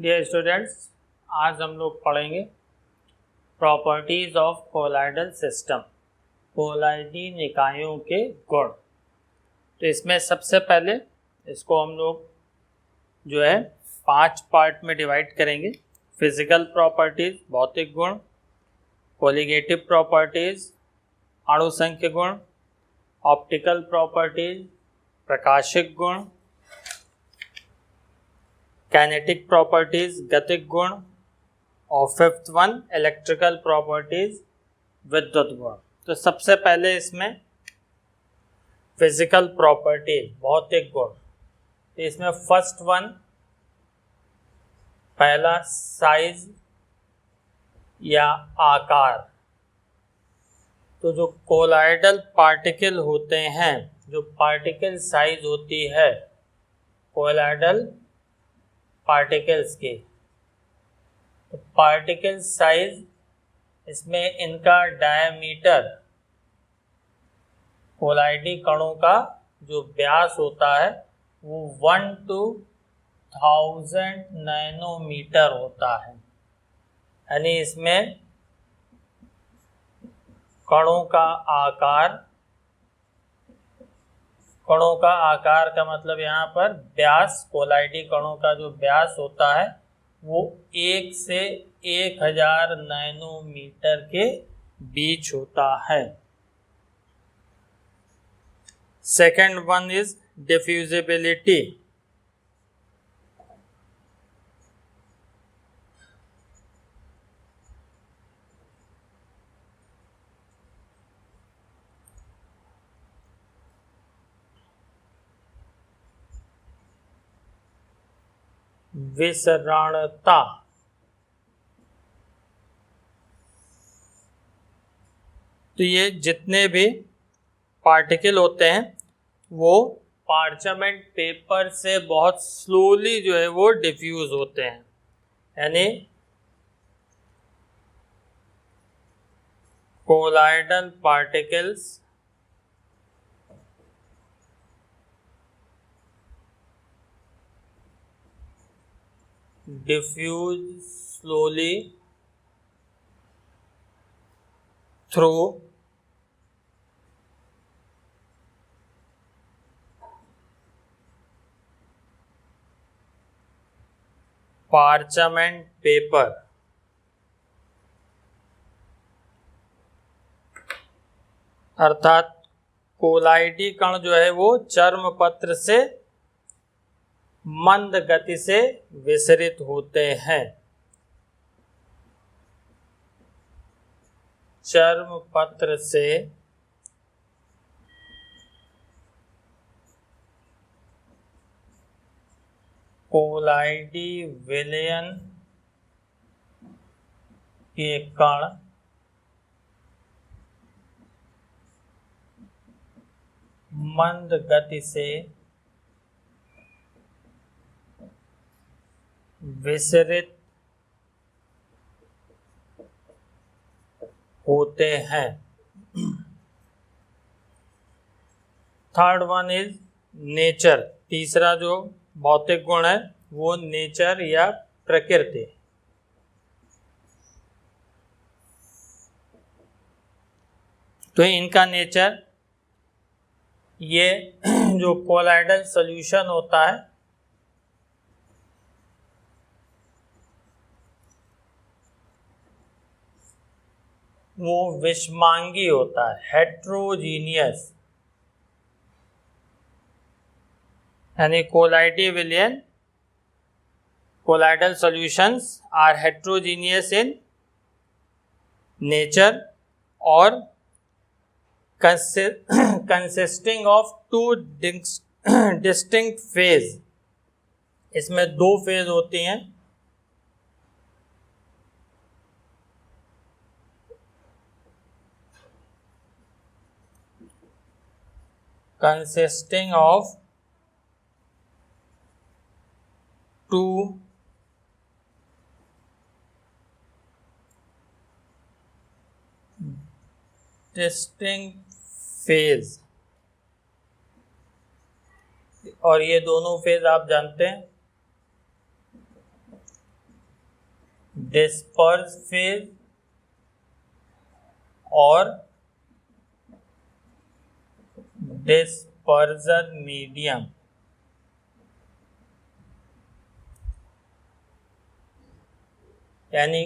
Dear students, आज हम लोग पढ़ेंगे प्रॉपर्टीज ऑफ कोलाइडल सिस्टम, कोलाइडी निकायों के गुण। तो इसमें सबसे पहले इसको हम लोग जो है 5 पार्ट में डिवाइड करेंगे। फिजिकल प्रॉपर्टीज भौतिक गुण, कोलिगेटिव प्रॉपर्टीज अणुसंख्य गुण, ऑप्टिकल प्रॉपर्टीज प्रकाशिक गुण, कैनेटिक प्रॉपर्टीज गतिक गुण और फिफ्थ वन इलेक्ट्रिकल प्रॉपर्टीज विद्युत गुण। तो सबसे पहले इसमें फिजिकल प्रॉपर्टीज भौतिक गुण, तो इसमें फर्स्ट वन पहला साइज या आकार। तो जो कोलाइडल पार्टिकल होते हैं, जो पार्टिकल साइज होती है कोलाइडल पार्टिकल्स की, तो पार्टिकल साइज इसमें इनका डायमीटर कोलाइडी कणों का जो व्यास होता है वो 1 to 1000 नैनोमीटर होता है। यानी इसमें कणों का आकार का मतलब यहाँ पर व्यास, कोलाइडी कणों का जो व्यास होता है वो 1 से 1000 नैनोमीटर के बीच होता है। Second one is diffusibility. विसरणता। तो ये जितने भी पार्टिकल होते हैं वो पार्चमेंट पेपर से बहुत स्लोली जो है वो डिफ्यूज होते हैं। यानी colloidal particles diffuse slowly through parchment paper। अर्थात कोलाइडी कण जो है वो चर्म पत्र से मंद गति से विसरित होते हैं। चर्म पत्र से कोलाइडी विलयन के कण मंद गति से विसरित होते हैं। Third one is nature. तीसरा जो भौतिक गुण है वो नेचर या प्रकृति। तो इनका नेचर, ये जो कोलाइडल सॉल्यूशन होता है वो विषमांगी होता है, हेट्रोजीनियस। यानी कोलाइडी विलयन, colloidal solutions are heterogeneous in nature और कंसिस्टिंग ऑफ 2 डिस्टिंक्ट फेज। इसमें 2 फेज होती हैं। consisting of 2 distinct phase। और ये दोनों फेज आप जानते हैं डिस्पर्स फेज और डिस्पर्जन मीडियम। यानी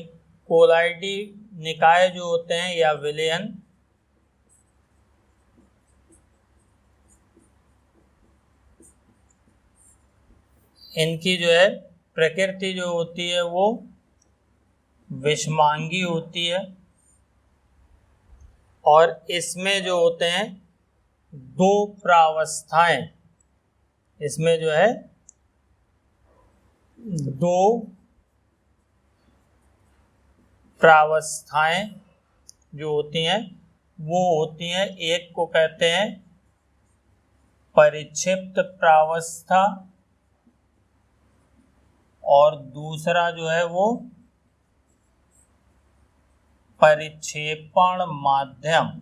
कोलाइडी निकाय जो होते हैं या विलयन, इनकी जो है प्रकृति जो होती है वो विषमांगी होती है और इसमें जो होते हैं दो प्रावस्थाएं, इसमें जो है दो प्रावस्थाएं जो होती हैं वो होती हैं, एक को कहते हैं परिक्षिप्त प्रावस्था और दूसरा जो है वो परिक्षेपण माध्यम।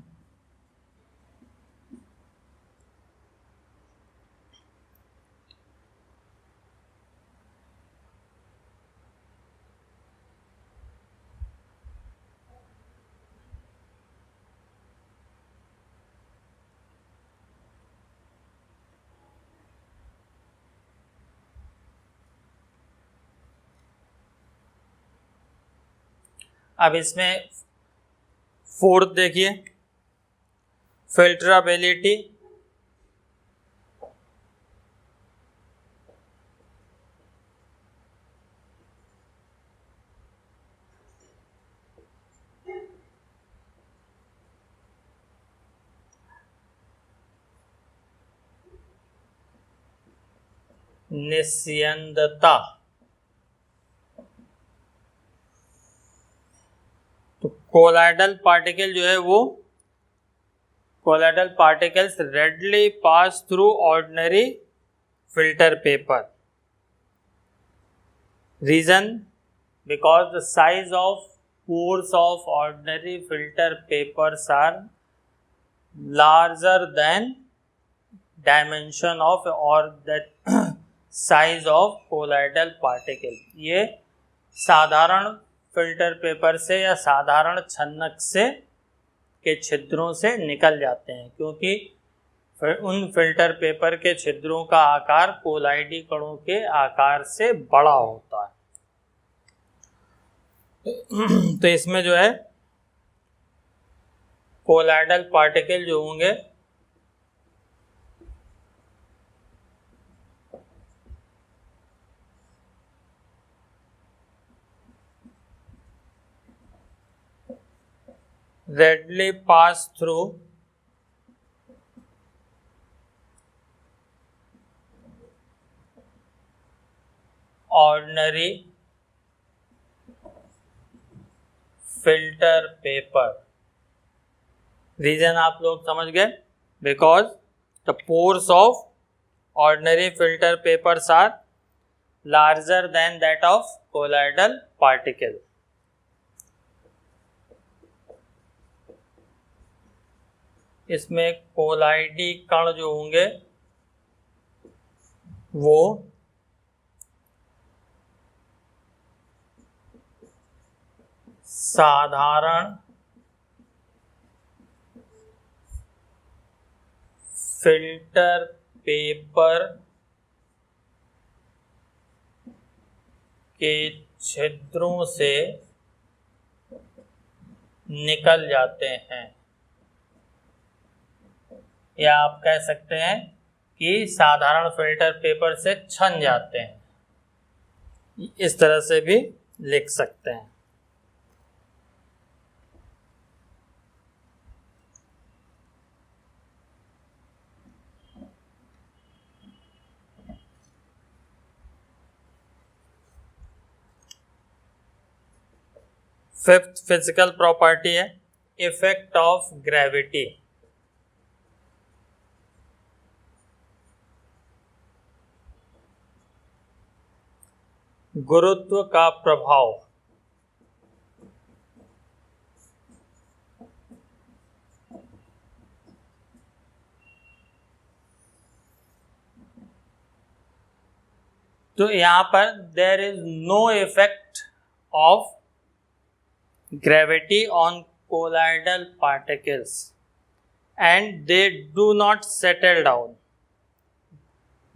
अब इसमें फोर्थ देखिए, फिल्टरेबिलिटी। निस्यंदता। तो कोलाइडल पार्टिकल जो है वो colloidal particles readily pass through ordinary filter paper. Reason, because the size of pores of ordinary filter papers are larger than dimension of or that size of colloidal particle। ये साधारण filter paper से या साधारण छन्नक से के छिद्रों से निकल जाते हैं, क्योंकि उन फिल्टर पेपर के छिद्रों का आकार कोलाइडी कणों के आकार से बड़ा होता है। तो इसमें जो है कोलाइडल पार्टिकल जो होंगे readily pass through ordinary filter paper। Reason आप लोग समझ गए, because the pores of ordinary filter papers are larger than that of colloidal particle। इसमें कोलाइडी कण जो होंगे वो साधारण फिल्टर पेपर के छिद्रों से निकल जाते हैं, या आप कह सकते हैं कि साधारण फिल्टर पेपर से छन जाते हैं, इस तरह से भी लिख सकते हैं। फिफ्थ फिजिकल प्रॉपर्टी है इफेक्ट ऑफ ग्रेविटी। गुरुत्व का प्रभाव। तो यहां पर there is no effect of gravity on colloidal particles and they do not settle down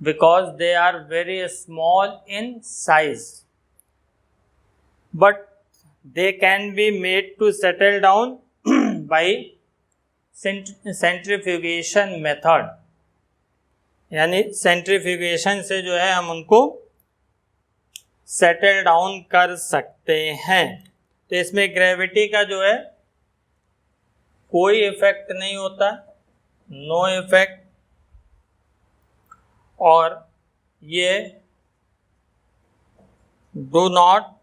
because they are very small in size, but they can be made to settle down by centrifugation method, यानी centrifugation से जो है हम उनको settle down कर सकते हैं। तो इसमें ग्रेविटी का जो है कोई इफेक्ट नहीं होता, नो इफेक्ट, और ये डू नॉट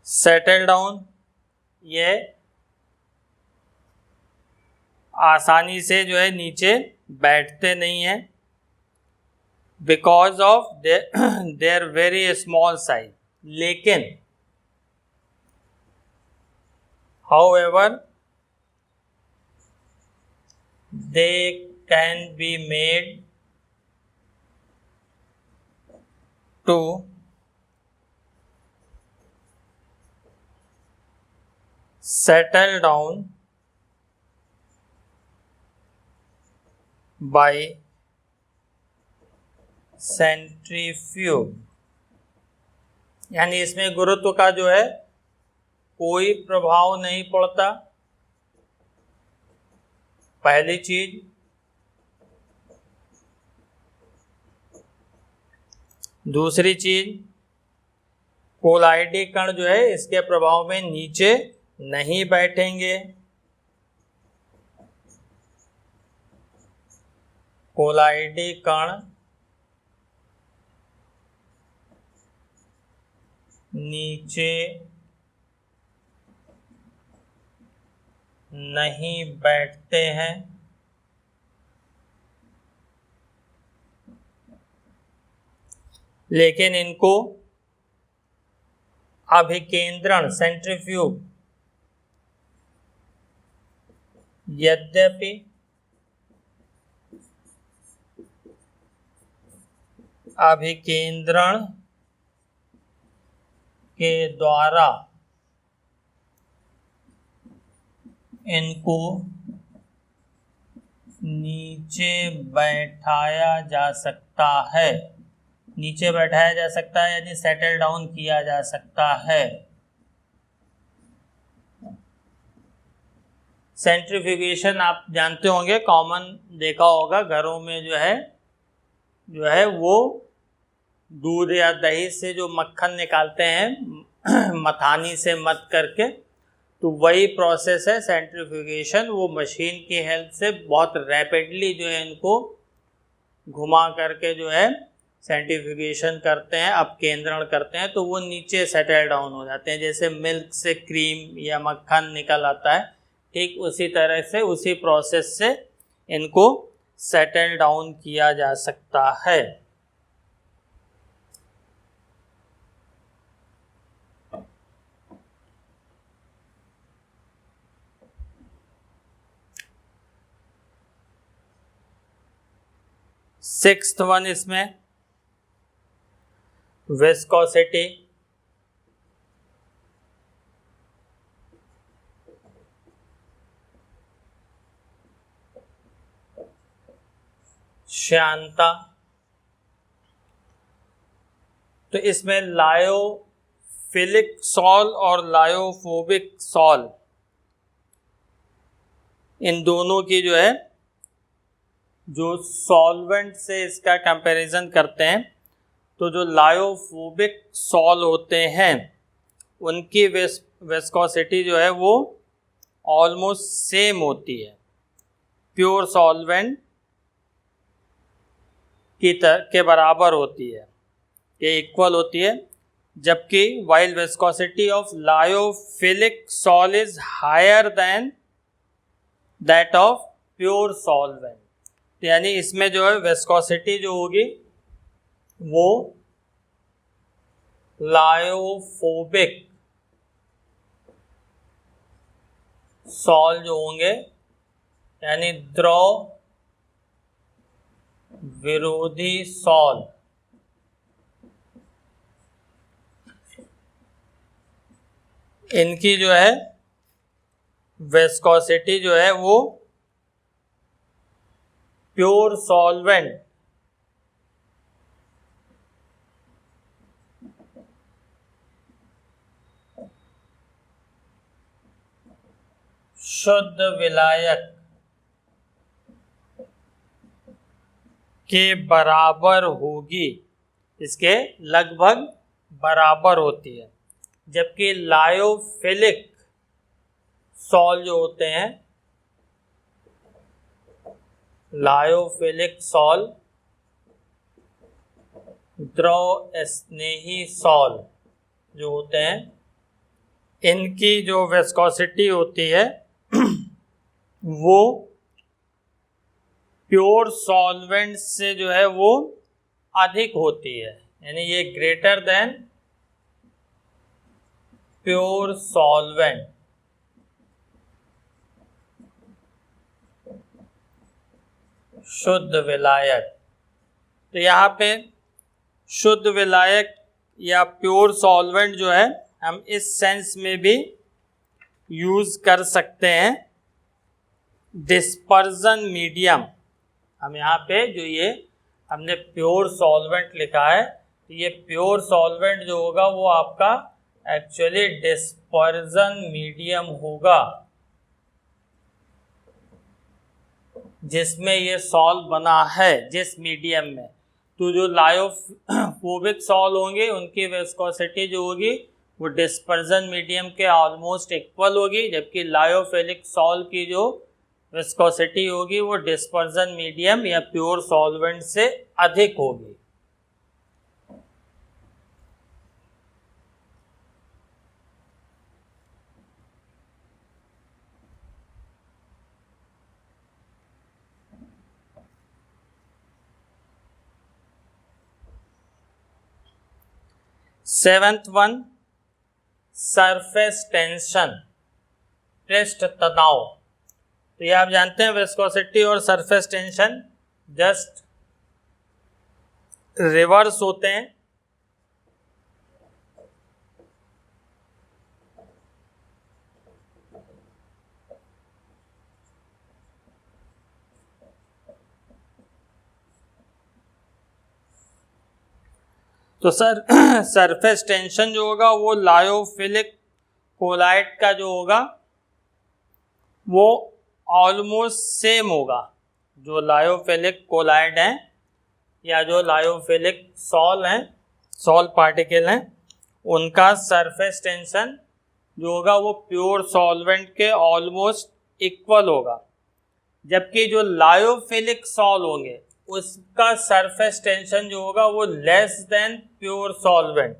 सेटल डाउन, ये आसानी से जो है नीचे बैठते नहीं हैं because of their very small size. लेकिन however they can be made to settle down by centrifuge, यानी इसमें गुरुत्व का जो है कोई प्रभाव नहीं पड़ता, पहली चीज। दूसरी चीज, कोलाइडी कण जो है इसके प्रभाव में नीचे नहीं बैठेंगे, कोलाइडी कण नीचे नहीं बैठते हैं, लेकिन इनको अभिकेंद्रण सेंट्रीफ्यूग यद्यपि अभिकेंद्रण के द्वारा इनको नीचे बैठाया जा सकता है, नीचे बैठाया जा सकता है यानी सेटल डाउन किया जा सकता है। सेंट्रीफ्यूगेशन आप जानते होंगे, कॉमन देखा होगा घरों में जो है वो दूध या दही से जो मक्खन निकालते हैं मथानी से मत करके, तो वही प्रोसेस है सेंट्रीफ्यूगेशन। वो मशीन की हेल्प से बहुत रैपिडली जो है इनको घुमा करके जो है सेंट्रीफ्यूगेशन करते हैं, अपकेंद्रण करते हैं, तो वो नीचे सेटल डाउन हो जाते हैं। जैसे मिल्क से क्रीम या मक्खन निकल आता है, ठीक उसी तरह से उसी प्रोसेस से इनको सेटल डाउन किया जा सकता है। सिक्स्थ वन इसमें विस्कोसिटी। श्यानता। तो इसमें लायोफिलिक सॉल और लायोफोबिक सॉल, इन दोनों की जो है जो सॉल्वेंट से इसका कंपैरिजन करते हैं, तो जो लायोफोबिक सॉल होते हैं उनकी विस्कोसिटी जो है वो ऑलमोस्ट सेम होती है, प्योर सॉल्वेंट के बराबर होती है, ये इक्वल होती है। जबकि while viscosity of lyophilic sol is higher than that of pure solvent, यानी इसमें जो है विस्कोसिटी जो होगी वो लायोफोबिक सॉल जो होंगे यानी द्रव विरोधी सॉल, इनकी जो है विस्कोसिटी जो है वो प्योर सॉल्वेंट शुद्ध विलायक के बराबर होगी, इसके लगभग बराबर होती है। जबकि लायोफिलिक सॉल जो होते हैं, लायोफिलिक सॉल द्रव स्नेही सॉल जो होते हैं, इनकी जो विस्कोसिटी होती है वो प्योर सॉल्वेंट से जो है वो अधिक होती है, यानी ये ग्रेटर देन प्योर सॉल्वेंट। शुद्ध विलायक, तो यहाँ पे शुद्ध विलायक या प्योर सॉल्वेंट जो है हम इस सेंस में भी यूज कर सकते हैं। डिस्पर्जन मीडियम, हम यहाँ पे जो ये हमने प्योर सॉल्वेंट लिखा है, तो ये प्योर सॉल्वेंट जो होगा वो आपका एक्चुअली डिस्पर्जन मीडियम होगा, जिसमें ये सॉल बना है जिस मीडियम में। तो जो लायोफोबिक सॉल होंगे उनकी विस्कोसिटी जो होगी वो डिस्पर्जन मीडियम के ऑलमोस्ट इक्वल होगी, जबकि लायोफिलिक सॉल की जो विस्कोसिटी होगी वो डिस्पर्जन मीडियम या प्योर सॉल्वेंट से अधिक होगी। सेवेंथ वन, सरफेस टेंशन, पृष्ठ तनाव। तो ये आप जानते हैं विस्कोसिटी और सरफेस टेंशन जस्ट रिवर्स होते हैं। तो सरफेस टेंशन जो होगा वो लायोफिलिक कोलाइड का जो होगा वो ऑलमोस्ट सेम होगा। जो लायोफिलिक कोलाइड हैं या जो लायोफिलिक सॉल हैं, सॉल पार्टिकल हैं, उनका सरफेस टेंशन जो होगा वो प्योर सॉल्वेंट के ऑलमोस्ट इक्वल होगा। जबकि जो लायोफिलिक सॉल होंगे उसका सरफेस टेंशन जो होगा वो less than pure solvent,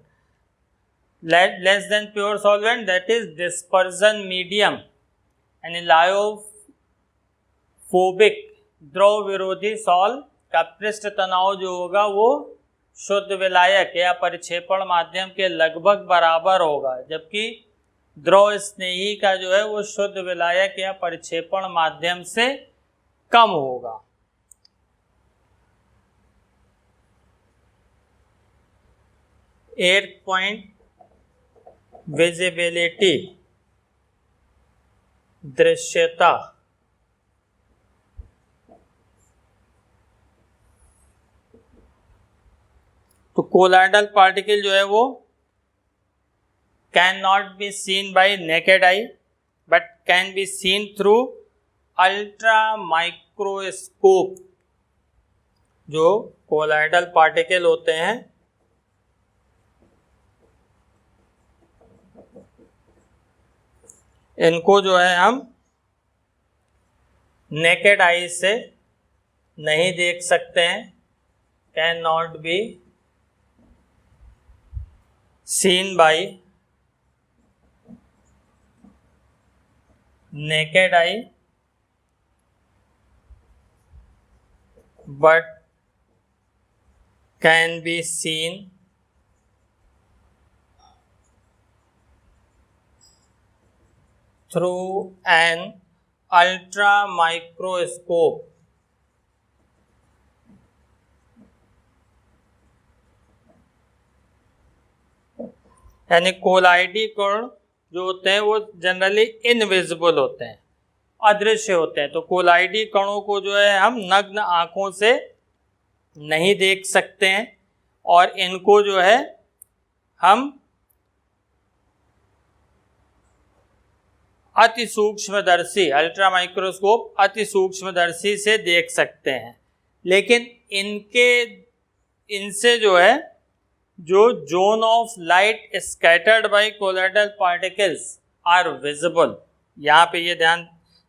less than pure solvent, that is dispersion medium. यानी लायोफोबिक द्रव विरोधी सॉल का पृष्ठ तनाव जो होगा वो शुद्ध विलायक या परिक्षेपण माध्यम के लगभग बराबर होगा, जबकि द्रव स्नेही का जो है वो शुद्ध विलायक या परिक्षेपण माध्यम से कम होगा। एट पॉइंट, विजिबिलिटी, दृश्यता। तो कोलाइडल पार्टिकल जो है वो can not be seen bye naked eye but can be seen through ultra microscope. जो कोलाइडल पार्टिकल होते हैं इनको जो है हम नेकेड आई से नहीं देख सकते हैं, can not be seen bye naked eye but can be seen through an ultra microscope। यानी कोलाइडी कण जो होते हैं वो जनरली इनविजिबल होते हैं, अदृश्य होते हैं। तो कोलाइडी कणों को जो है हम नग्न आंखों से नहीं देख सकते हैं और इनको जो है हम अति सूक्ष्मदर्शी अल्ट्रा माइक्रोस्कोप अति सूक्ष्मदर्शी से देख सकते हैं। लेकिन इनसे जो है जो zone of light scattered by colloidal particles are visible, यहाँ पे ये ध्यान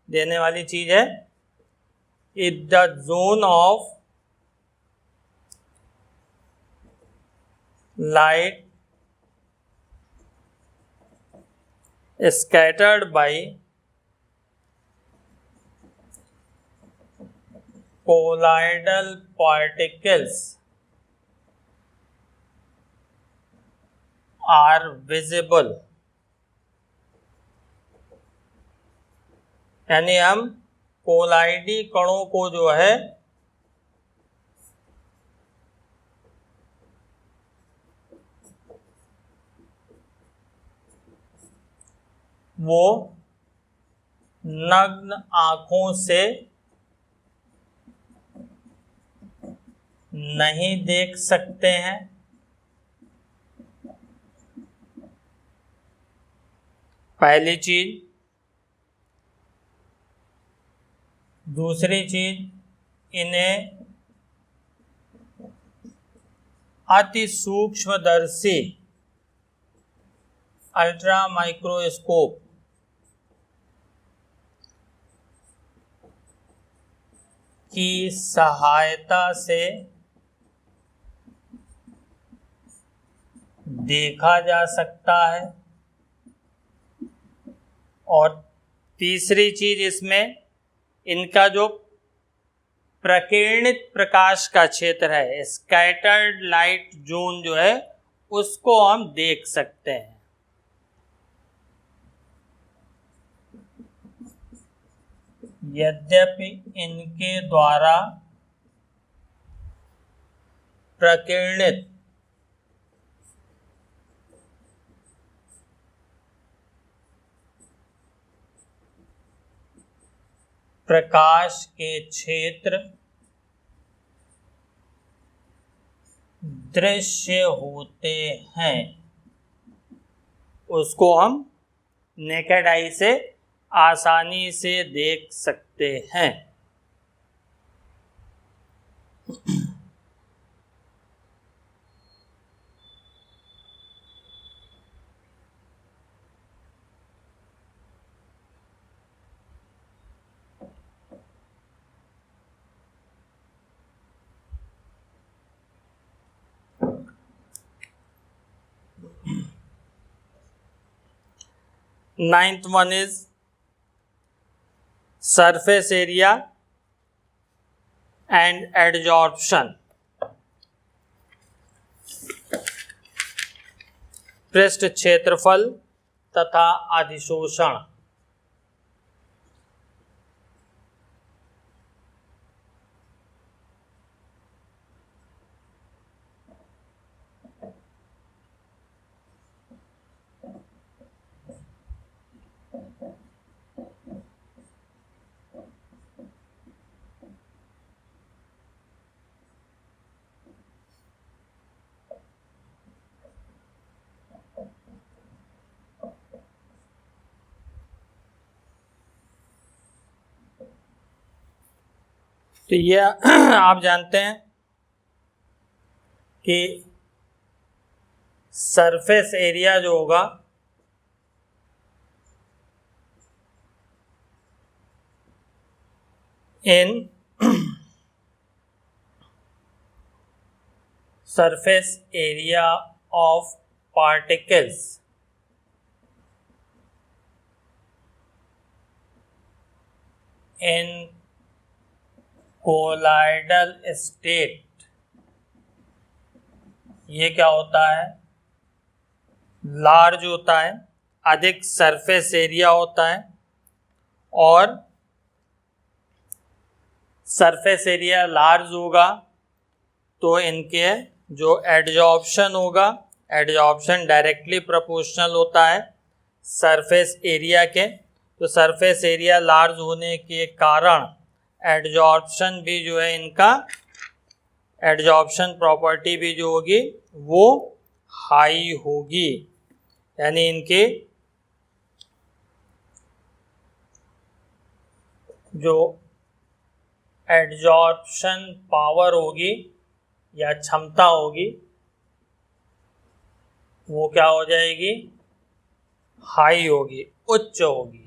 देने वाली चीज है, if the zone of light scattered by colloidal particles are visible, यानी हम कोलाइडी कणों को जो है वो नग्न आंखों से नहीं देख सकते हैं। पहली चीज। दूसरी चीज, इन्हें अति सूक्ष्मदर्शी अल्ट्रा माइक्रोस्कोप की सहायता से देखा जा सकता है। और तीसरी चीज इसमें इनका जो प्रकीर्णित प्रकाश का क्षेत्र है, स्कैटर्ड लाइट जोन जो है, उसको हम देख सकते हैं। यद्यपि इनके द्वारा प्रकीर्णित प्रकाश के क्षेत्र दृश्य होते हैं, उसको हम नेकेड आई से आसानी से देख सकते हैं। Ninth one is surface area and adsorption। पृष्ठ क्षेत्रफल तथा अधिशोषण। तो ये आप जानते हैं कि सरफेस एरिया जो होगा in surface area of particles in colloidal state, ये क्या होता है, लार्ज होता है, अधिक सरफेस एरिया होता है। और सरफेस एरिया लार्ज होगा तो इनके जो एडजॉर्प्शन होगा, एडजॉर्प्शन डायरेक्टली प्रोपोर्शनल होता है सरफेस एरिया के। तो सरफेस एरिया लार्ज होने के कारण एडजॉर्प्शन भी जो है इनका, एडजॉर्प्शन प्रॉपर्टी भी जो होगी वो हाई होगी, यानी इनके जो एडजॉर्प्शन पावर होगी या क्षमता होगी वो क्या हो जाएगी, हाई होगी, उच्च होगी।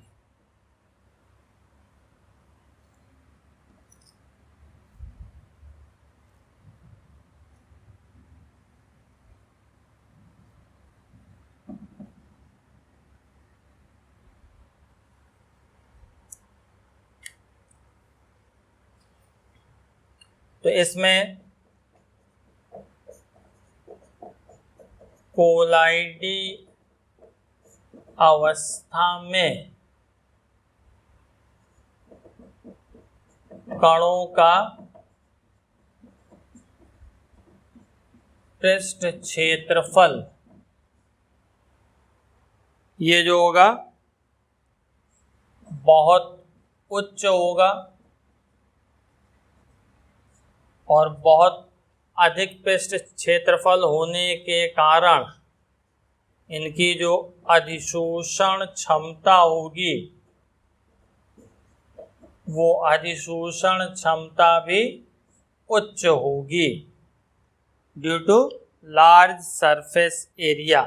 तो इसमें कोलाइडी अवस्था में कणों का पृष्ठ क्षेत्रफल ये जो होगा बहुत उच्च होगा और बहुत अधिक पृष्ठ क्षेत्रफल होने के कारण इनकी जो अधिशोषण क्षमता होगी वो अधिशोषण क्षमता भी उच्च होगी due to large surface area.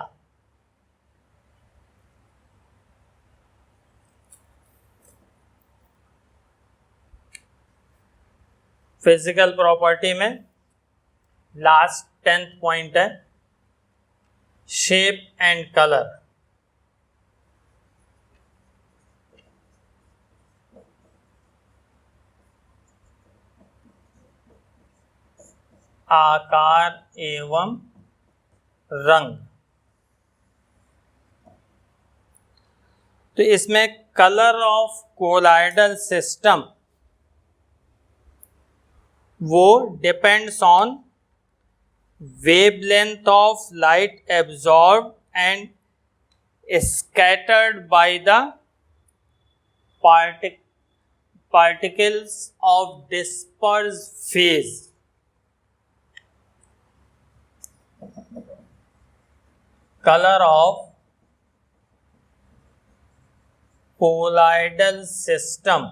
Physical property में लास्ट 10th पॉइंट है शेप एंड कलर। आकार एवं रंग। तो इसमें कलर ऑफ कोलाइडल सिस्टम वो depends on wavelength of light absorbed and scattered by the particles of dispersed phase। Color of colloidal system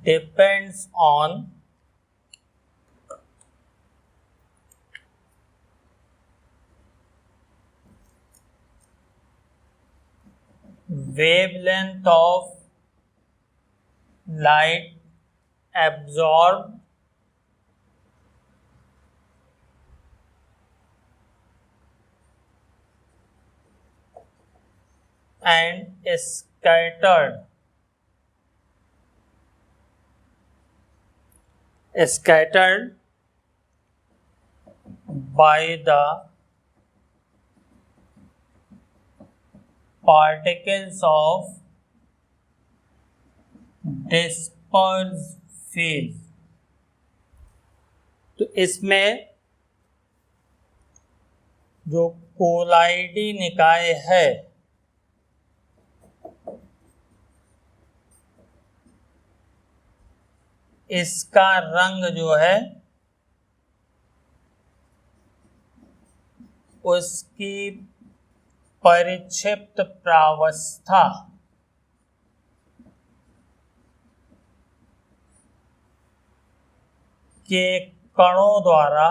depends on wavelength of light absorbed and scattered by the particles of dispersed phase। तो इसमें जो कोलाइडी निकाय है इसका रंग जो है उसकी परिक्षिप्त प्रावस्था के कणों द्वारा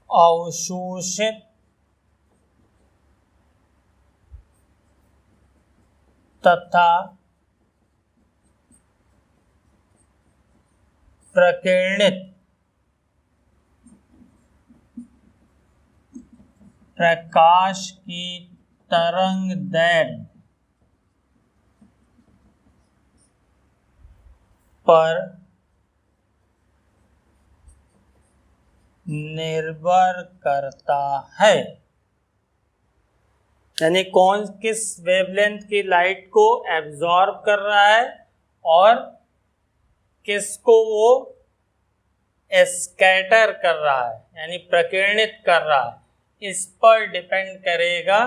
अवशोषित तथा प्रकीर्णित प्रकाश की तरंगदैर्घ्य पर निर्भर करता है। यानी कौन किस वेवलेंथ की लाइट को एब्जॉर्ब कर रहा है और किसको वो स्कैटर कर रहा है यानी प्रकीर्णित कर रहा है, इस पर डिपेंड करेगा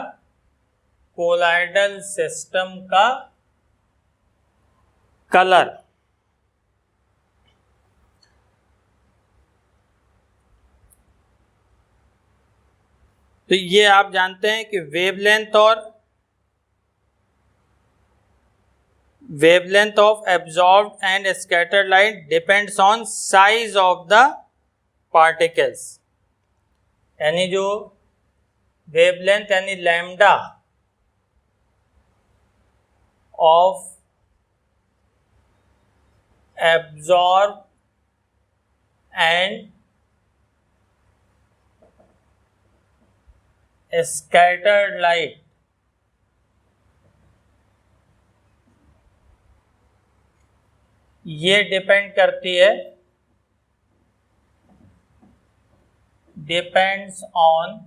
कोलाइडल सिस्टम का कलर। तो ये आप जानते हैं कि wavelength of absorbed and scattered light depends on size of the particles। यानी जो वेवलेंथ यानी lambda of absorbed and scattered light ये डिपेंड करती है, depends on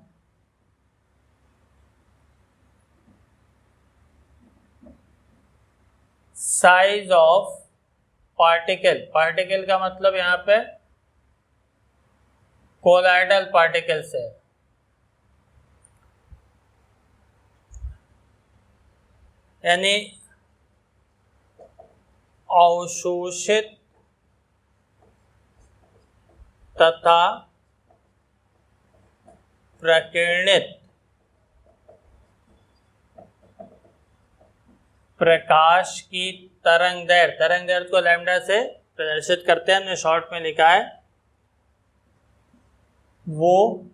size of particle. Particle का मतलब यहाँ पे कोलाइडल पार्टिकल्स है। यानी अवशोषित तथा प्रकीर्णित प्रकाश की तरंगदैर्घ्य को लैम्डा से प्रदर्शित करते हैं, हमने शॉर्ट में लिखा है, वो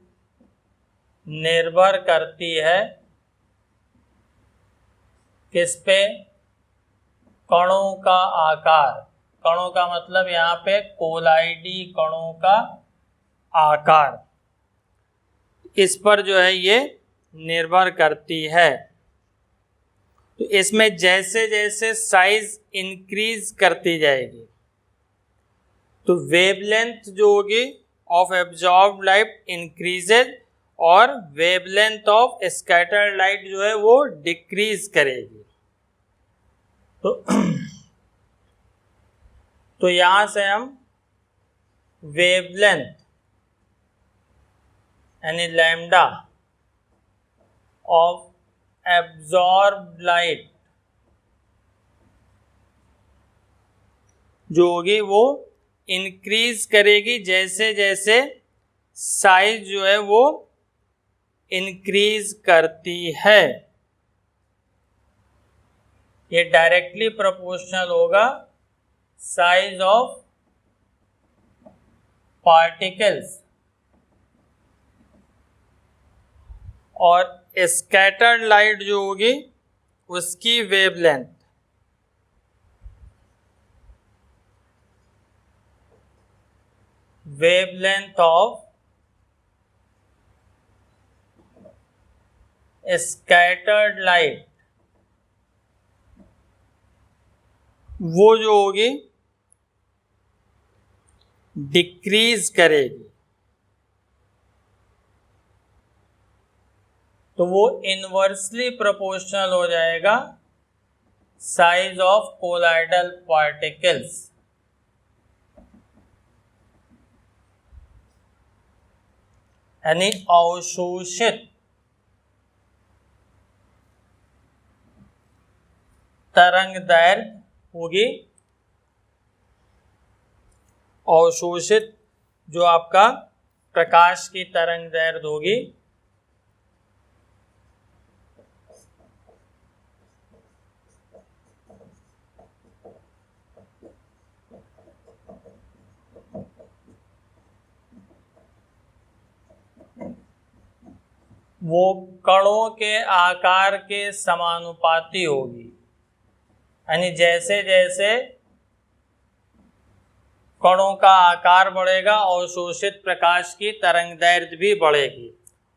निर्भर करती है किस पे? कणों का आकार। कणों का मतलब यहाँ पे कोलाइडी कणों का आकार, इस पर जो है ये निर्भर करती है। तो इसमें जैसे जैसे साइज इंक्रीज करती जाएगी तो वेवलेंथ जो होगी ऑफ एब्जॉर्ब्ड लाइट इंक्रीजेज और वेवलेंथ ऑफ स्कैटर्ड लाइट जो है वो डिक्रीज करेगी। तो यहां से हम वेवलेंथ यानी लैम्डा ऑफ एब्जॉर्ब्ड लाइट जो होगी वो इंक्रीज करेगी जैसे जैसे साइज जो है वो इंक्रीज करती है। ये डायरेक्टली प्रोपोर्शनल होगा साइज ऑफ पार्टिकल्स और स्कैटर्ड लाइट जो होगी उसकी wavelength. Wavelength of scattered light वो जो होगी डिक्रीज करेगी। तो वो इनवर्सली प्रोपोर्शनल हो जाएगा साइज ऑफ कोलाइडल पार्टिकल्स। यानी अवशोषित तरंगदैर्घ्य होगी, अवशोषित जो आपका प्रकाश की तरंगदैर्घ्य होगी वो कणों के आकार के समानुपाती होगी। यानी जैसे जैसे कणों का आकार बढ़ेगा अवशोषित प्रकाश की तरंगदैर्घ्य भी बढ़ेगी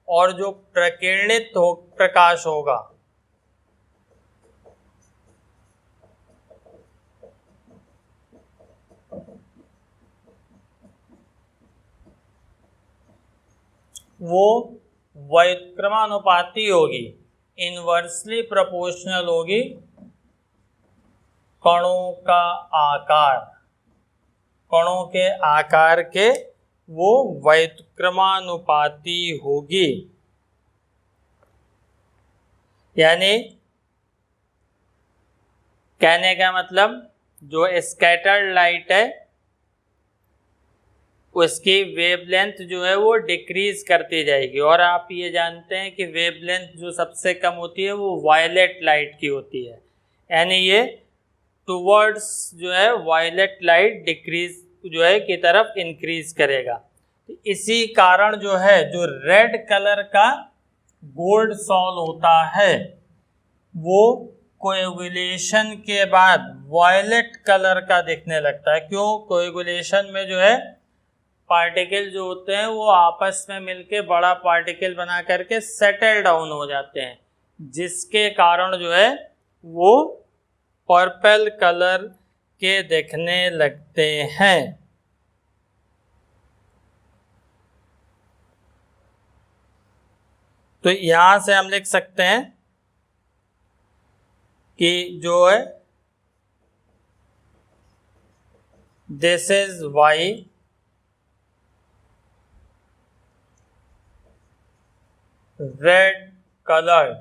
और जो प्रकीर्णित प्रकाश होगा वो व्युत्क्रमानुपाती होगी। इनवर्सली प्रोपोर्शनल होगी कणों का आकार, कणों के आकार के वो व्युत्क्रमानुपाती होगी। यानी कहने का मतलब जो स्कैटर्ड लाइट है उसकी वेवलेंथ जो है वो डिक्रीज करती जाएगी, और आप ये जानते हैं कि वेवलेंथ जो सबसे कम होती है वो वायलेट लाइट की होती है, यानी ये टुवर्ड्स जो है वायलेट लाइट डिक्रीज जो है की तरफ इंक्रीज करेगा। इसी कारण जो है जो रेड कलर का गोल्ड सॉल होता है वो कोएगुलेशन के बाद वायलेट कलर का दिखने लगता है। क्यों? कोएगुलेशन में जो है पार्टिकल जो होते हैं वो आपस में मिलके बड़ा पार्टिकल बना करके सेटल डाउन हो जाते हैं, जिसके कारण जो है वो पर्पल कलर के दिखने लगते हैं। तो यहां से हम लिख सकते हैं कि जो है this is why red colored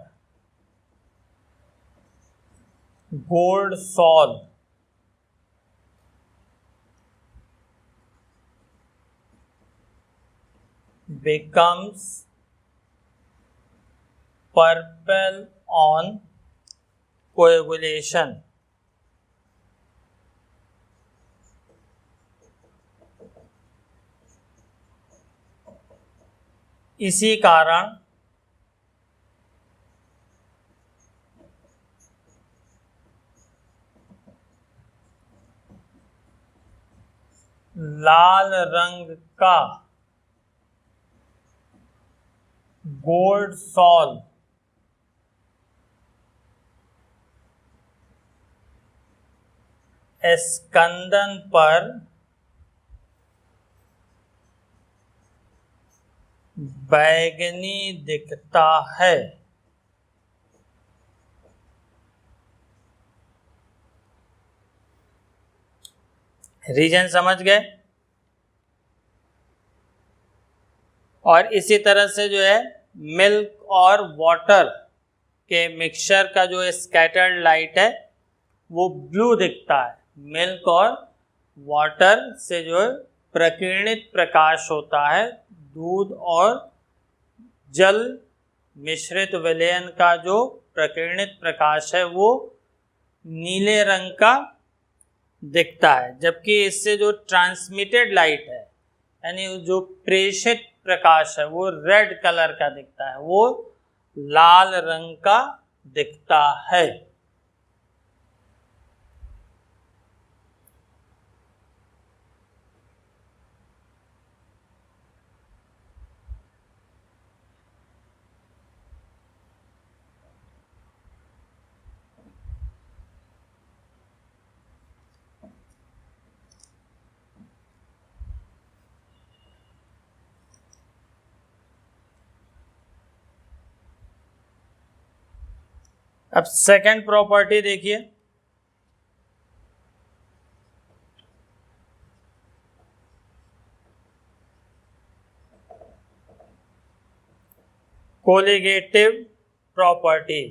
gold sol becomes purple on coagulation। इसी कारण लाल रंग का गोल्ड सॉल स्कंदन पर बैगनी दिखता है। रीजन समझ गए? और इसी तरह से जो है मिल्क और वाटर के मिक्सचर का जो स्कैटर्ड लाइट है वो ब्लू दिखता है। मिल्क और वाटर से जो है प्रकीर्णित प्रकाश होता है, दूध और जल मिश्रित विलयन का जो प्रकीर्णित प्रकाश है वो नीले रंग का दिखता है, जबकि इससे जो ट्रांसमिटेड लाइट है यानी जो प्रेषित प्रकाश है वो रेड कलर का दिखता है, वो लाल रंग का दिखता है। अब सेकंड प्रॉपर्टी देखिए, कोलिगेटिव प्रॉपर्टी।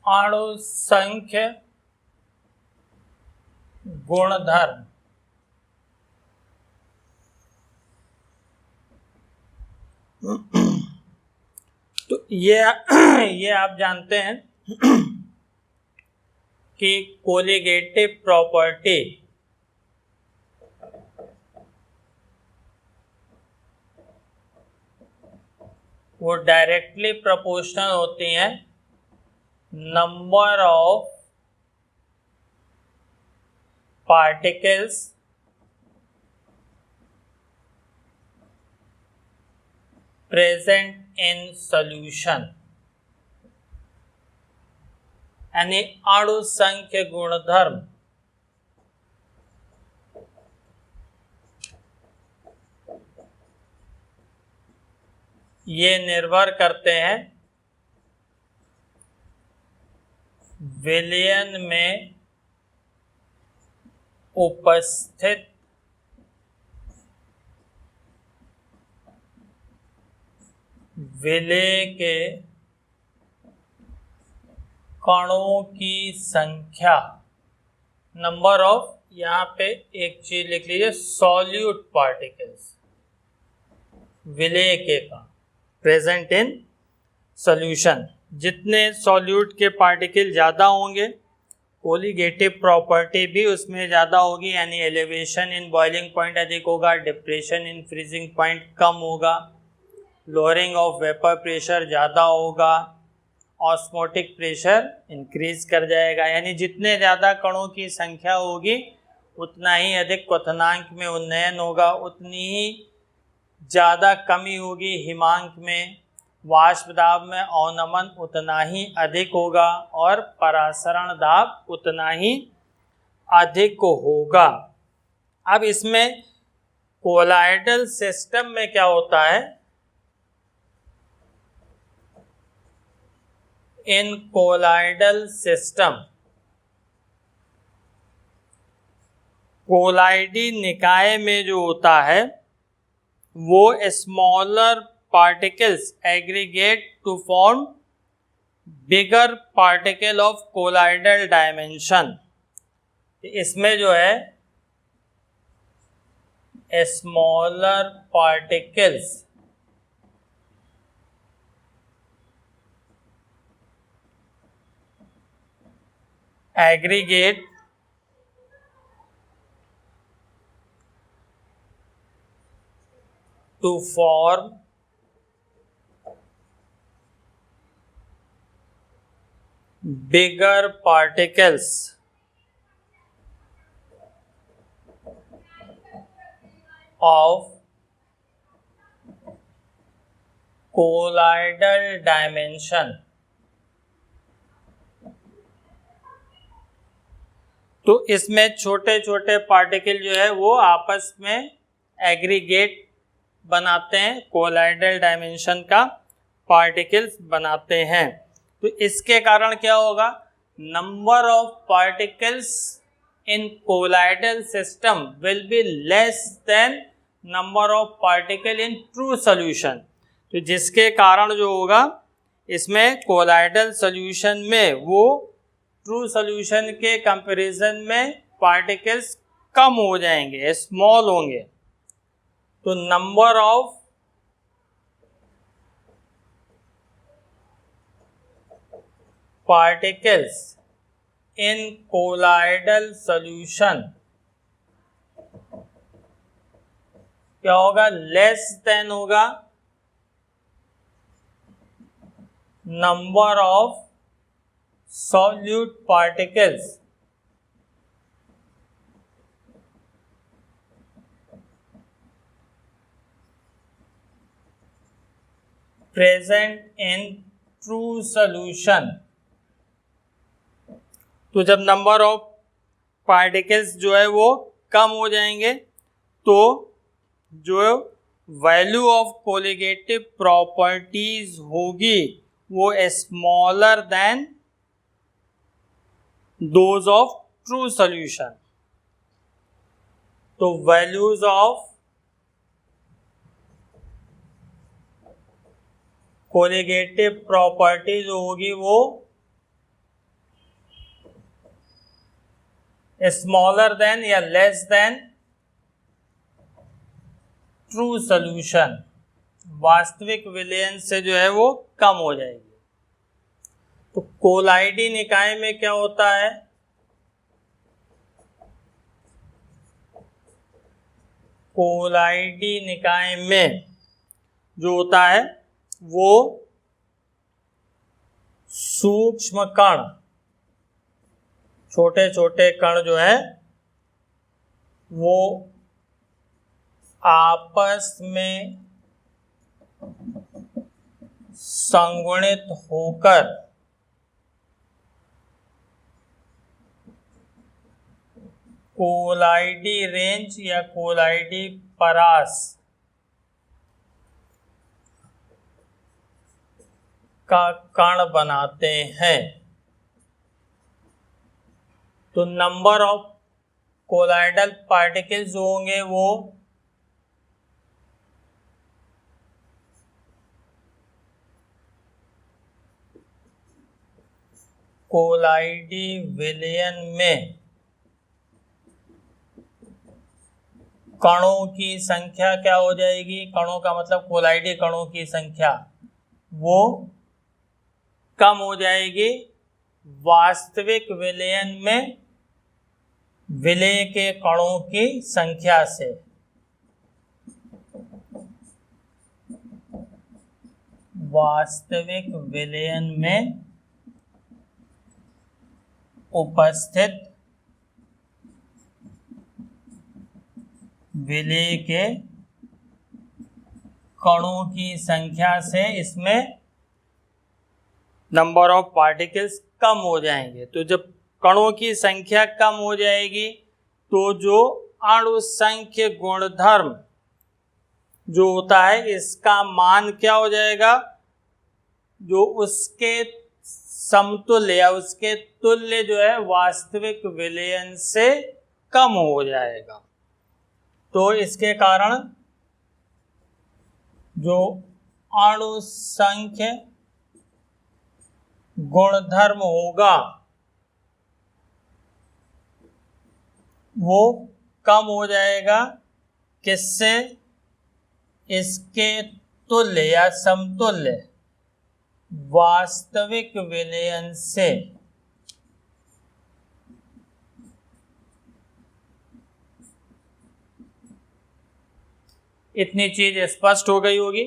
अणुसंख्य गुणधर्म। तो ये आप जानते हैं कि कोलिगेटिव प्रॉपर्टी वो डायरेक्टली प्रोपोर्शनल होती हैं number of particles present in solution, यानी अणुसंख्य गुणधर्म ये निर्भर करते हैं विलयन में उपस्थित विलेय के कणों की संख्या, नंबर ऑफ, यहाँ पे एक चीज लिख लीजिए, सॉल्यूट पार्टिकल्स, विलेय के कण प्रेजेंट इन सॉल्यूशन। जितने सॉल्यूट के पार्टिकल ज़्यादा होंगे, कोलिगेटिव प्रॉपर्टी भी उसमें ज़्यादा होगी, यानी एलिवेशन इन बॉइलिंग पॉइंट अधिक होगा, डिप्रेशन इन फ्रीजिंग पॉइंट कम होगा, लोअरिंग ऑफ वेपर प्रेशर ज़्यादा होगा, ऑस्मोटिक प्रेशर इंक्रीज कर जाएगा। यानी जितने ज़्यादा कणों की संख्या होगी उतना ही अधिक क्वथनांक में उन्नयन होगा, उतनी ही ज़्यादा कमी होगी हिमांक में, वाष्प दाब में अवनमन उतना ही अधिक होगा और परासरण दाब उतना ही अधिक होगा। अब इसमें कोलाइडल सिस्टम में क्या होता है, इन कोलाइडल सिस्टम, कोलाइडी निकाय में जो होता है वो smaller particles aggregate to form bigger particle of colloidal dimension. इसमें जो है smaller particles aggregate to form bigger particles of colloidal dimension। तो इसमें छोटे छोटे पार्टिकल जो है वो आपस में एग्रीगेट बनाते हैं, कोलाइडल डायमेंशन का पार्टिकल्स बनाते हैं। तो इसके कारण क्या होगा, number of particles in colloidal system will be less than number of particle in true solution. तो जिसके कारण जो होगा इसमें कोलाइडल सॉल्यूशन में वो ट्रू सॉल्यूशन के कंपैरिजन में पार्टिकल्स कम हो जाएंगे, स्मॉल होंगे। तो number of particles in colloidal solution क्या होगा, लेस देन होगा number of solute particles present in true solution. तो जब नंबर ऑफ पार्टिकल्स जो है वो कम हो जाएंगे तो जो वैल्यू ऑफ कोलिगेटिव प्रॉपर्टीज होगी वो smaller than those of true solution. तो वैल्यूज ऑफ कोलिगेटिव प्रॉपर्टी जो होगी वो स्मॉलर देन या लेस देन ट्रू सॉल्यूशन, वास्तविक विलयन से जो है वो कम हो जाएगी। तो कोलाइडी निकाय में क्या होता है, कोलाइडी निकाय में जो होता है वो सूक्ष्म कण, छोटे छोटे कण जो है वो आपस में संगुणित होकर कोलाइडी रेंज या कोलाइडी परास का कण बनाते हैं तो नंबर ऑफ कोलाइडल पार्टिकल्स जो होंगे वो कोलाइडी विलयन में कणों की संख्या क्या हो जाएगी, कणों का मतलब कोलाइडी कणों की संख्या वो कम हो जाएगी वास्तविक विलयन में विलय के कणों की संख्या से। वास्तविक विलयन में उपस्थित विलय के कणों की संख्या से इसमें नंबर ऑफ पार्टिकल्स कम हो जाएंगे। तो जब कणों की संख्या कम हो जाएगी तो जो अणुसंख्य गुणधर्म जो होता है इसका मान क्या हो जाएगा, जो उसके समतुल्य या उसके तुल्य जो है वास्तविक विलयन से कम हो जाएगा। तो इसके कारण जो अणुसंख्य गुणधर्म होगा वो कम हो जाएगा, किससे, इसके तुल्य या समतुल्य वास्तविक विलयन से। इतनी चीज स्पष्ट हो गई होगी।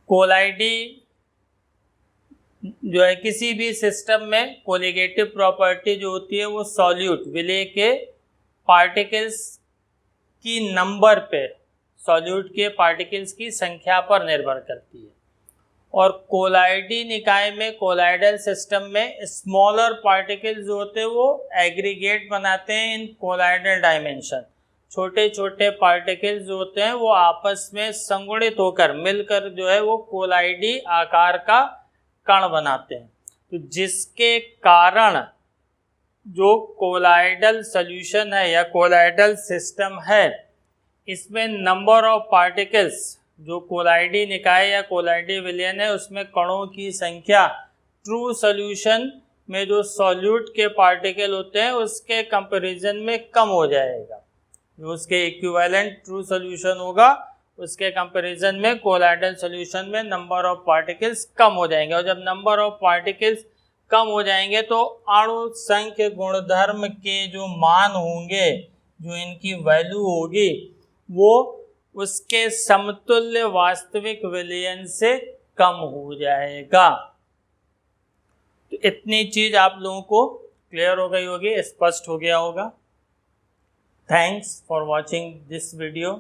कोलाइडी जो है किसी भी सिस्टम में कोलिगेटिव प्रॉपर्टी जो होती है वो सॉल्यूट विलय के पार्टिकल्स की नंबर पे, सॉल्यूट के पार्टिकल्स की संख्या पर निर्भर करती है। और कोलाइडी निकाय में, कोलाइडल सिस्टम में स्मॉलर पार्टिकल्स जो होते हैं वो एग्रीगेट बनाते हैं इन कोलाइडल डायमेंशन। छोटे छोटे पार्टिकल्स जो होते हैं वो आपस में संगुणित होकर मिलकर जो है वो कोलाइडी आकार का कण बनाते हैं। तो जिसके कारण जो कोलाइडल सॉल्यूशन है या कोलाइडल सिस्टम है इसमें नंबर ऑफ पार्टिकल्स, जो कोलाइडी निकाय या कोलाइडी विलयन है उसमें कणों की संख्या ट्रू सॉल्यूशन में जो सॉल्यूट के पार्टिकल होते हैं उसके कंपैरिजन में कम हो जाएगा। जो उसके इक्विवेलेंट ट्रू सॉल्यूशन होगा उसके कंपैरिजन में कोलाइडल सॉल्यूशन में नंबर ऑफ पार्टिकल्स कम हो जाएंगे। और जब नंबर ऑफ पार्टिकल्स कम हो जाएंगे तो अणु संख्य गुणधर्म के जो मान होंगे, जो इनकी वैल्यू होगी वो उसके समतुल्य वास्तविक विलयन से कम हो जाएगा। तो इतनी चीज आप लोगों को क्लियर हो गई होगी, स्पष्ट हो गया होगा। Thanks for watching this video.